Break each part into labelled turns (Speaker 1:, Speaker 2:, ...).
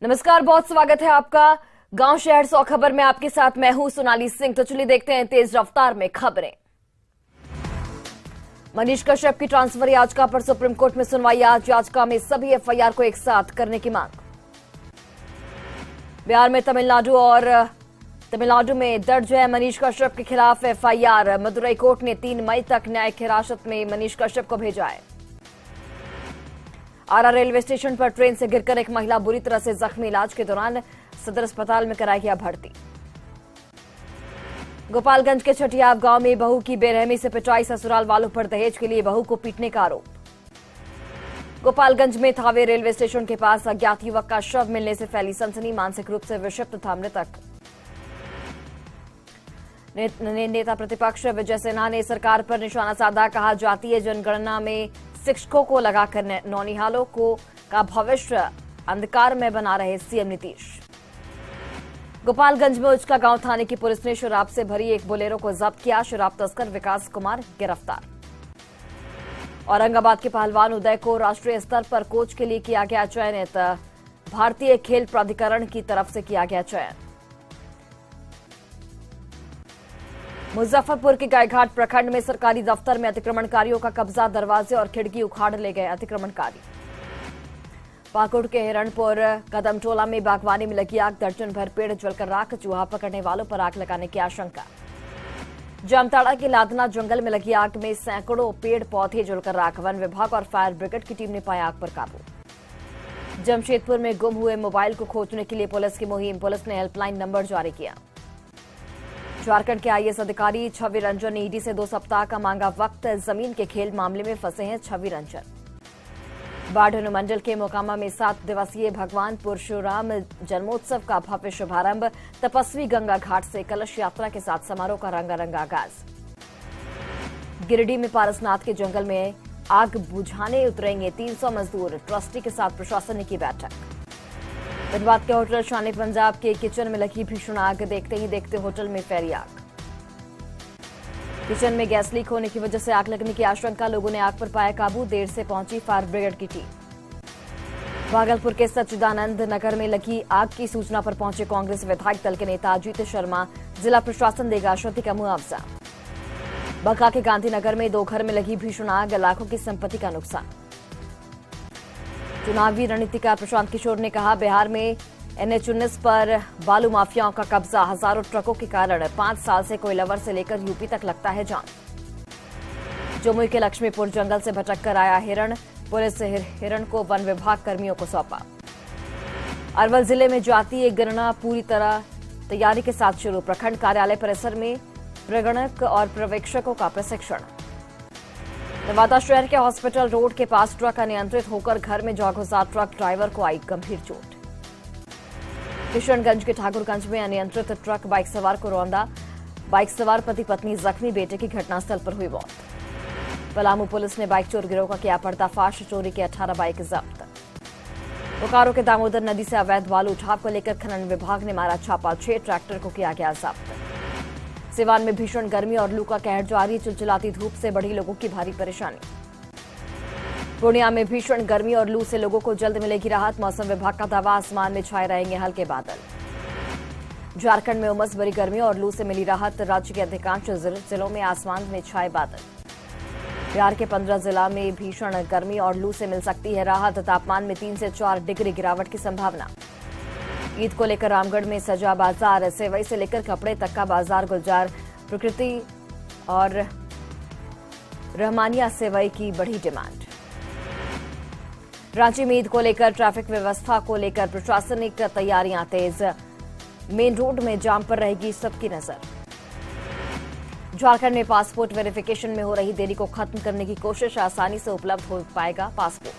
Speaker 1: नमस्कार, बहुत स्वागत है आपका गांव शहर 100 खबर में। आपके साथ मैं हूं सोनाली सिंह। तो चलिए देखते हैं तेज रफ्तार में खबरें। मनीष कश्यप की ट्रांसफर याचिका पर सुप्रीम कोर्ट में सुनवाई आज। याचिका में सभी एफआईआर को एक साथ करने की मांग। बिहार में तमिलनाडु में दर्ज है मनीष कश्यप के खिलाफ एफआईआर। मदुरई कोर्ट ने 3 मई तक न्यायिक हिरासत में मनीष कश्यप को भेजा है। आरा रेलवे स्टेशन पर ट्रेन से गिरकर एक महिला बुरी तरह से जख्मी। इलाज के दौरान सदर अस्पताल में कराया गया भर्ती। गोपालगंज के छठियाव गांव में बहू की बेरहमी से पिटाई। ससुराल वालों पर दहेज के लिए बहू को पीटने का आरोप। गोपालगंज में थावे रेलवे स्टेशन के पास अज्ञात युवक का शव मिलने से फैली सनसनी। मानसिक रूप से विक्षिप्त था मृतक। नेता प्रतिपक्ष विजय सिन्हा ने सरकार पर निशाना साधा। कहा, जातीय जनगणना में शिक्षकों को लगाकर नौनिहालों का भविष्य अंधकार में बना रहे सीएम नीतीश। गोपालगंज में उचका गांव थाने की पुलिस ने शराब से भरी एक बोलेरो को जब्त किया। शराब तस्कर विकास कुमार गिरफ्तार। औरंगाबाद के पहलवान उदय को राष्ट्रीय स्तर पर कोच के लिए किया गया चयनित। भारतीय खेल प्राधिकरण की तरफ से किया गया चयन। मुजफ्फरपुर के गायघाट प्रखंड में सरकारी दफ्तर में अतिक्रमणकारियों का कब्जा। दरवाजे और खिड़की उखाड़ ले गए अतिक्रमणकारी। पाकुड़ के हिरणपुर कदमटोला में बागवानी में लगी आग। दर्जन भर पेड़ जलकर राख। चूहा पकड़ने वालों पर आग लगाने की आशंका। जामताड़ा के लादना जंगल में लगी आग में सैकड़ों पेड़ पौधे जलकर राख। वन विभाग और फायर ब्रिगेड की टीम ने पाया आग पर काबू। जमशेदपुर में गुम हुए मोबाइल को खोजने के लिए पुलिस की मुहिम। पुलिस ने हेल्पलाइन नंबर जारी किया। झारखंड के आईएएस अधिकारी छवि रंजन ने ईडी से 2 सप्ताह का मांगा वक्त। जमीन के खेल मामले में फंसे हैं छवि रंजन। बाढ़ अनुमंडल के मोकामा में 7 दिवसीय भगवान परशुराम जन्मोत्सव का भव्य शुभारंभ। तपस्वी गंगा घाट से कलश यात्रा के साथ समारोह का रंगारंग आगाज। गिरिडीह में पारसनाथ के जंगल में आग बुझाने उतरेंगे 300 मजदूर। ट्रस्टी के साथ प्रशासन ने की बैठक। धनबाद के होटल शान पंजाब के किचन में लगी भीषण आग। देखते ही देखते होटल में फैली आग। किचन में गैस लीक होने की वजह से आग लगने की आशंका। लोगों ने आग पर पाया काबू। देर से पहुंची फायर ब्रिगेड की टीम। भागलपुर के सच्चिदानंद नगर में लगी आग की सूचना पर पहुंचे कांग्रेस विधायक दल के नेता अजीत शर्मा। जिला प्रशासन देगा क्षति का मुआवजा। बका के गांधीनगर में 2 घर में लगी भीषण आग। लाखों की संपत्ति का नुकसान। चुनावी रणनीतिकार प्रशांत किशोर ने कहा, बिहार में NH-19 पर बालू माफियाओं का कब्जा। हजारों ट्रकों के कारण 5 साल से कोइलवर से लेकर यूपी तक लगता है जाम। जमुई के लक्ष्मीपुर जंगल से भटक कर आया हिरण। पुलिस हिरण को वन विभाग कर्मियों को सौंपा। अरवल जिले में जातीय गणना पूरी तरह तैयारी के साथ शुरू। प्रखंड कार्यालय परिसर में प्रगणक और पर्यवेक्षकों का प्रशिक्षण। नवादा शहर के हॉस्पिटल रोड के पास ट्रक अनियंत्रित होकर घर में जा घुसा। ट्रक ड्राइवर को आई गंभीर चोट। किशनगंज के ठाकुरगंज में अनियंत्रित ट्रक बाइक सवार को रौंदा। बाइक सवार पति पत्नी जख्मी। बेटे की घटनास्थल पर हुई मौत। पलामू पुलिस ने बाइक चोर गिरोह का किया पर्दाफाश। चोरी के 18 बाइक जब्त। बोकारो के दामोदर नदी से अवैध बालू उठाव को लेकर खनन विभाग ने मारा छापा। 6 ट्रैक्टर को किया गया जब्त। सिवान में भीषण गर्मी और लू का कहर जारी। चिलचिलाती धूप से बढ़ी लोगों की भारी परेशानी। पूर्णिया में भीषण गर्मी और लू से लोगों को जल्द मिलेगी राहत। मौसम विभाग का दावा, आसमान में छाए रहेंगे हल्के बादल। झारखंड में उमस भरी गर्मी और लू से मिली राहत। राज्य के अधिकांश जिलों में आसमान में छाए बादल। बिहार के 15 जिला में भीषण गर्मी और लू से मिल सकती है राहत। तापमान में 3 से 4 डिग्री गिरावट की संभावना। ईद को लेकर रामगढ़ में सजा बाजार। सेवई से लेकर कपड़े तक का बाजार गुलजार। प्रकृति और रहमानिया सेवई की बड़ी डिमांड। रांची में ईद को लेकर ट्रैफिक व्यवस्था को लेकर प्रशासनिक तैयारियां तेज। मेन रोड में जाम पर रहेगी सबकी नजर। झारखंड में पासपोर्ट वेरिफिकेशन में हो रही देरी को खत्म करने की कोशिश। आसानी से उपलब्ध हो पाएगा पासपोर्ट।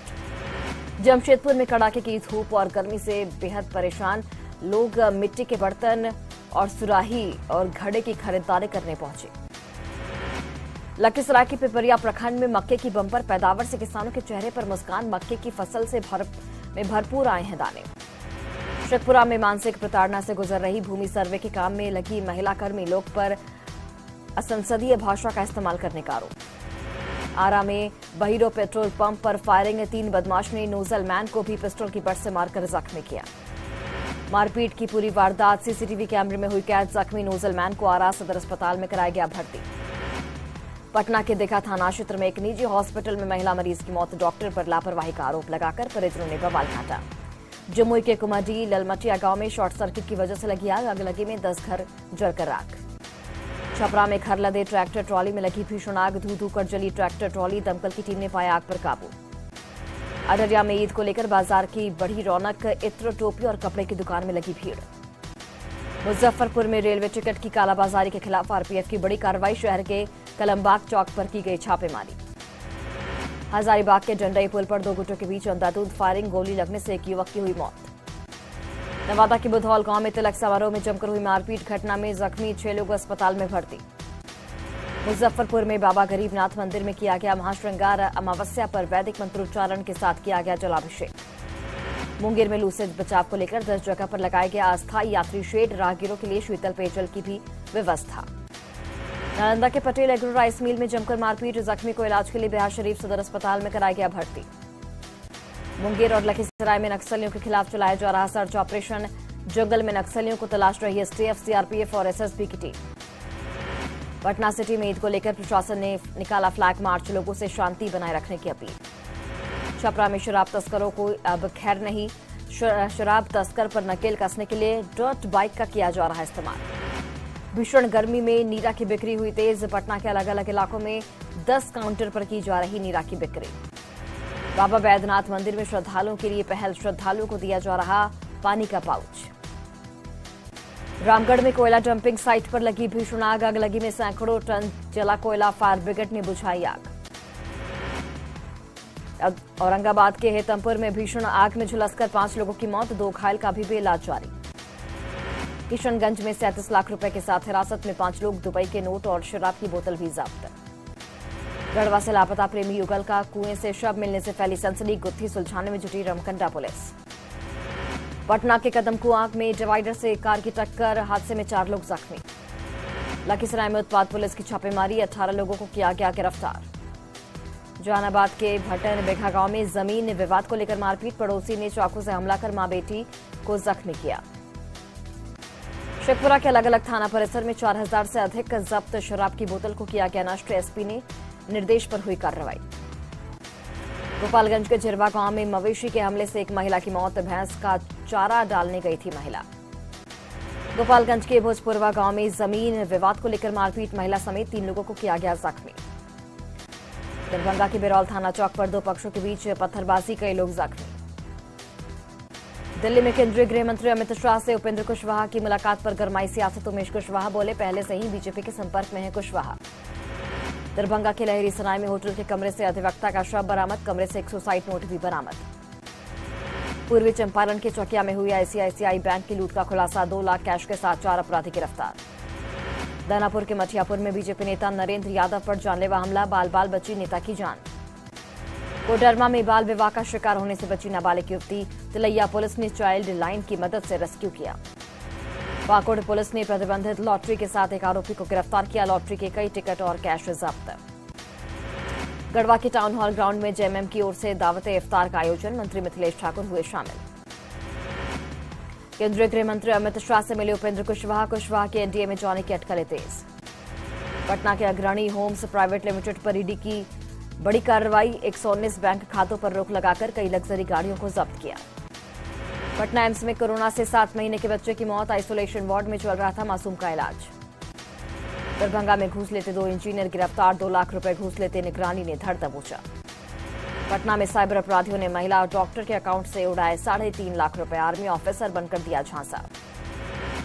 Speaker 1: जमशेदपुर में कड़ाके की धूप और गर्मी से बेहद परेशान लोग मिट्टी के बर्तन और सुराही और घड़े की खरीदारी करने पहुंचे। लखीसराय के पिपरिया प्रखंड में मक्के की बंपर पैदावार से किसानों के चेहरे पर मुस्कान। मक्के की फसल से भरपूर आए हैं दाने। शेखपुरा में मानसिक प्रताड़ना से गुजर रही भूमि सर्वे के काम में लगी महिला कर्मी। लोग पर असंसदीय भाषा का इस्तेमाल करने का आरोप। आरा में बहीरो पेट्रोल पंप पर फायरिंग। 3 बदमाश ने नोजल मैन को भी पिस्टल की बट से मारकर जख्मी किया। मारपीट की पूरी वारदात सीसीटीवी कैमरे में हुई कैद। जख्मी नोजलमैन को आरा सदर अस्पताल में कराया गया भर्ती। पटना के दिखा थाना क्षेत्र में एक निजी हॉस्पिटल में महिला मरीज की मौत। डॉक्टर पर लापरवाही का आरोप लगाकर परिजनों ने बवाल काटा। जमुई के कुमाडी ललमटिया गांव में शॉर्ट सर्किट की वजह से लगी आग। अगलगी में 10 घर जलकर राख। छपरा में घर लदे ट्रैक्टर ट्रॉली में लगी भीषण आग। धू धू कर जली ट्रैक्टर ट्रॉली। दमकल की टीम ने पाया आग पर काबू। अररिया में ईद को लेकर बाजार की बढ़ी रौनक। इत्र, टोपी और कपड़े की दुकान में लगी भीड़। मुजफ्फरपुर में रेलवे टिकट की कालाबाजारी के खिलाफ आरपीएफ की बड़ी कार्रवाई। शहर के कलमबाग चौक पर की गई छापेमारी। हजारीबाग के डंडई पुल पर 2 गुटों के बीच अंधाधुंध फायरिंग। गोली लगने से एक युवक की हुई मौत। नवादा के बुधौल गांव में तिलक समारोह में जमकर हुई मारपीट। घटना में जख्मी 6 लोग अस्पताल में भर्ती। मुजफ्फरपुर में बाबा गरीबनाथ मंदिर में किया गया महाश्रृंगार। अमावस्या पर वैदिक मंत्रोच्चारण के साथ किया गया जलाभिषेक। मुंगेर में लू से बचाव को लेकर 10 जगह पर लगाया गया अस्थायी यात्री शेड। राहगीरों के लिए शीतल पेयजल की भी व्यवस्था। नालंदा के पटेल एग्रो राइस मिल में जमकर मारपीट। जख्मी को इलाज के लिए बिहार शरीफ सदर अस्पताल में कराया गया भर्ती। मुंगेर और लखीसराय में नक्सलियों के खिलाफ चलाया जा रहा सर्च ऑपरेशन। जंगल में नक्सलियों को तलाश रही एसटीएफ, सीआरपीएफ और एसएसबी की टीम। पटना सिटी में ईद को लेकर प्रशासन ने निकाला फ्लैग मार्च। लोगों से शांति बनाए रखने की अपील। छपरा में शराब तस्करों को अब खैर नहीं। शराब तस्कर पर नकेल कसने के लिए डर्ट बाइक का किया जा रहा है इस्तेमाल। भीषण गर्मी में नीरा की बिक्री हुई तेज। पटना के अलग अलग इलाकों में 10 काउंटर पर की जा रही नीरा की बिक्री। बाबा बैद्यनाथ मंदिर में श्रद्धालुओं के लिए पहल। श्रद्धालुओं को दिया जा रहा पानी का पाउच। रामगढ़ में कोयला डंपिंग साइट पर लगी भीषण आग। अगलगी में सैकड़ों टन जला कोयला। फायर ब्रिगेड ने बुझाई आग। औरंगाबाद के हेतमपुर में भीषण आग में झुलसकर 5 लोगों की मौत। 2 घायल का भी इलाज जारी। किशनगंज में 37 लाख रुपए के साथ हिरासत में 5 लोग। दुबई के नोट और शराब की बोतल भी जब्त। गढ़वा से लापता प्रेमी युगल का कुएं से शव मिलने से फैली सनसनी। गुत्थी सुलझाने में जुटी रमकंडा पुलिस। पटना के कदमकुआं में डिवाइडर से कार की टक्कर। हादसे में 4 लोग जख्मी। लखीसराय में उत्पाद पुलिस की छापेमारी। 18 लोगों को किया गया गिरफ्तार। जहानाबाद के भटन बेघा गांव में जमीन विवाद को लेकर मारपीट। पड़ोसी ने चाकू से हमला कर मां बेटी को जख्मी किया। शेखपुरा के अलग अलग थाना परिसर में 4000 से अधिक जब्त शराब की बोतल को किया गया नष्ट। एसपी ने निर्देश पर हुई कार्रवाई। गोपालगंज के झिरवा गांव में मवेशी के हमले से एक महिला की मौत। भैंस का चारा डालने गई थी महिला। गोपालगंज के भोजपुरवा गांव में जमीन विवाद को लेकर मारपीट। महिला समेत 3 लोगों को किया गया जख्मी। दरभंगा के बिरौल थाना चौक पर 2 पक्षों के बीच पत्थरबाजी। कई लोग जख्मी। दिल्ली में केंद्रीय गृह मंत्री अमित शाह से उपेंद्र कुशवाहा की मुलाकात पर गरमाई सियासत। उमेश कुशवाहा बोले, पहले से ही बीजेपी के संपर्क में है कुशवाहा। दरभंगा के लहरी सराय में होटल के कमरे से अधिवक्ता का शव बरामद। कमरे से एक सुसाइड नोट भी बरामद। पूर्वी चंपारण के चौकिया में हुई आईसीआईसीआई बैंक की लूट का खुलासा। 2 लाख कैश के साथ 4 अपराधी गिरफ्तार। दानापुर के मठियापुर में बीजेपी नेता नरेंद्र यादव पर जानलेवा हमला। बाल बाल बची नेता की जान। कोडरमा में बाल विवाह का शिकार होने से बची नाबालिग युवती। तिलैया पुलिस ने चाइल्ड लाइन की मदद से रेस्क्यू किया। पाकुड़ पुलिस ने प्रतिबंधित लॉटरी के साथ एक आरोपी को गिरफ्तार किया। लॉटरी के कई टिकट और कैश जब्त। गढ़वा के टाउन हॉल ग्राउंड में जेएमएम की ओर से दावते इफ्तार का आयोजन। मंत्री मिथिलेश ठाकुर हुए शामिल। केंद्रीय गृह मंत्री अमित शाह से मिले उपेंद्र कुशवाहा। कुशवाहा के एनडीए में जाने की अटकलें तेज। पटना के अग्रणी होम्स प्राइवेट लिमिटेड पर ईडी की बड़ी कार्रवाई। 119 बैंक खातों पर रोक लगाकर कई लग्जरी गाड़ियों को जब्त किया। पटना एम्स में कोरोना से 7 महीने के बच्चे की मौत। आइसोलेशन वार्ड में चल रहा था मासूम का इलाज। दरभंगा में घूस लेते 2 इंजीनियर गिरफ्तार। 2 लाख रुपए घूस लेते निगरानी ने धर दबोचा। पटना में साइबर अपराधियों ने महिला और डॉक्टर के अकाउंट से उड़ाए 3.5 लाख रुपए। आर्मी ऑफिसर बनकर दिया झांसा।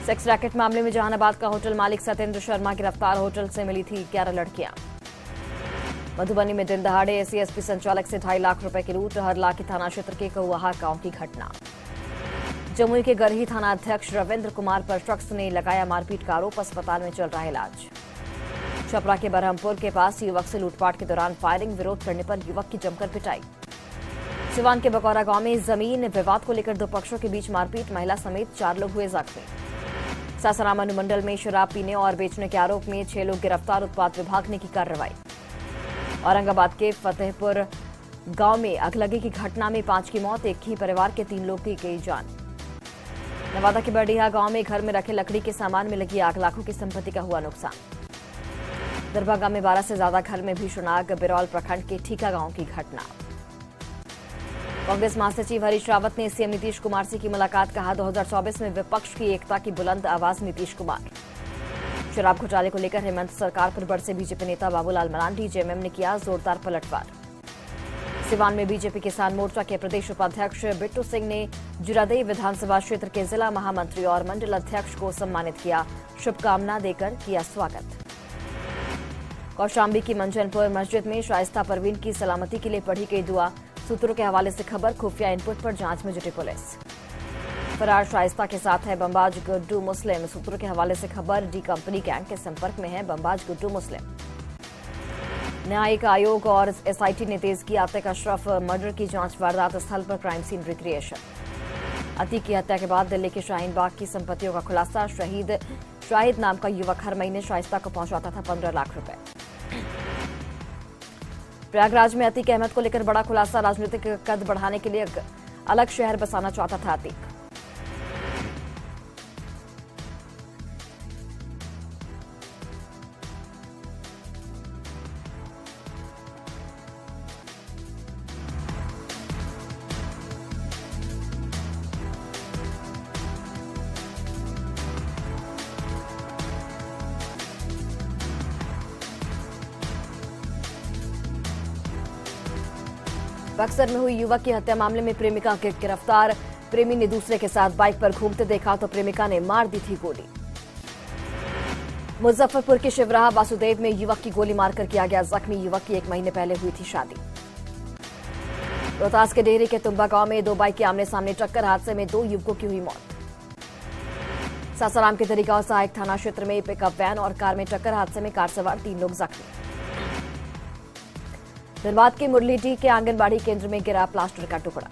Speaker 1: सेक्स रैकेट मामले में जहानाबाद का होटल मालिक सत्येंद्र शर्मा गिरफ्तार। होटल से मिली थी 11 लड़कियां। मधुबनी में दिन दहाड़े एससीएसपी संचालक से 2.5 लाख रुपए की लूट। हरला के थाना क्षेत्र के कौआहा गांव की घटना। जमुई के गरही थाना अध्यक्ष रविंद्र कुमार पर शख्स ने लगाया मारपीट का आरोप। अस्पताल में चल रहा है इलाज। छपरा के बरहमपुर के पास युवक से लूटपाट के दौरान फायरिंग। विरोध करने पर युवक की जमकर पिटाई। सिवान के बकौरा गांव में जमीन विवाद को लेकर 2 पक्षों के बीच मारपीट। महिला समेत 4 लोग हुए जख्मी। सासाराम अनुमंडल में शराब पीने और बेचने के आरोप में 6 लोग गिरफ्तार। उत्पाद विभाग ने की कार्रवाई। औरंगाबाद के फतेहपुर गांव में अगलगी की घटना में 5 की मौत। एक ही परिवार के 3 लोग की गई जान। नवादा के बरडीहा गांव में घर में रखे लकड़ी के सामान में लगी आग, लाखों की संपत्ति का हुआ नुकसान। दरभंगा में 12 से ज्यादा घर में भीषण आग, बिरौल प्रखंड के ठीका गांव की घटना। कांग्रेस महासचिव हरीश रावत ने सीएम नीतीश कुमार से की मुलाकात, कहा 2024 में विपक्ष की एकता की बुलंद आवाज नीतीश कुमार। शराब घोटाले को लेकर हेमंत सरकार पर बरसे बीजेपी नेता बाबूलाल मरांडी, जेएमएम ने किया जोरदार पलटवार। सिवान में बीजेपी किसान मोर्चा के प्रदेश उपाध्यक्ष बिट्टू सिंह ने जुरादेई विधानसभा क्षेत्र के जिला महामंत्री और मंडल अध्यक्ष को सम्मानित किया, शुभकामना देकर किया स्वागत। कौशाम्बी की मंजनपुर मस्जिद में शाइस्ता परवीन की सलामती के लिए पढ़ी गई दुआ। सूत्रों के हवाले से खबर, खुफिया इनपुट पर जांच में जुटी पुलिस। फरार शाइस्ता के साथ है बमबाज गुड्डू मुस्लिम। सूत्रों के हवाले से खबर, डी कंपनी गैंग के संपर्क में है बमबाज गुड्डू मुस्लिम। न्यायिक आयोग और एसआईटी ने तेज की आतिक अशरफ मर्डर की जांच, वारदात स्थल पर क्राइम सीन रिक्रिएशन। अतीक की हत्या के बाद दिल्ली के शाहीन बाग की संपत्तियों का खुलासा, शाहिद नाम का युवक हर महीने शाइस्ता को पहुंचाता था 15 लाख रुपए। प्रयागराज में अतीक अहमद को लेकर बड़ा खुलासा, राजनीतिक कद बढ़ाने के लिए अलग शहर बसाना चाहता था अतीक। बक्सर में हुई युवक की हत्या मामले में प्रेमिका के गिरफ्तार। प्रेमी ने दूसरे के साथ बाइक पर घूमते देखा तो प्रेमिका ने मार दी थी गोली। मुजफ्फरपुर के शिवराह वासुदेव में युवक की गोली मारकर किया गया जख्मी, युवक की 1 महीने पहले हुई थी शादी। रोहतास के डेहरी के तुम्बा गांव में 2 बाइक के आमने सामने टक्कर, हादसे में 2 युवकों की हुई मौत। सासाराम के दरिगांव सहायक थाना क्षेत्र में पिकअप वैन और कार में टक्कर, हादसे में कार सवार 3 लोग जख्मी। धनबाद के मुरलीडी के आंगनबाड़ी केंद्र में गिरा प्लास्टर का टुकड़ा।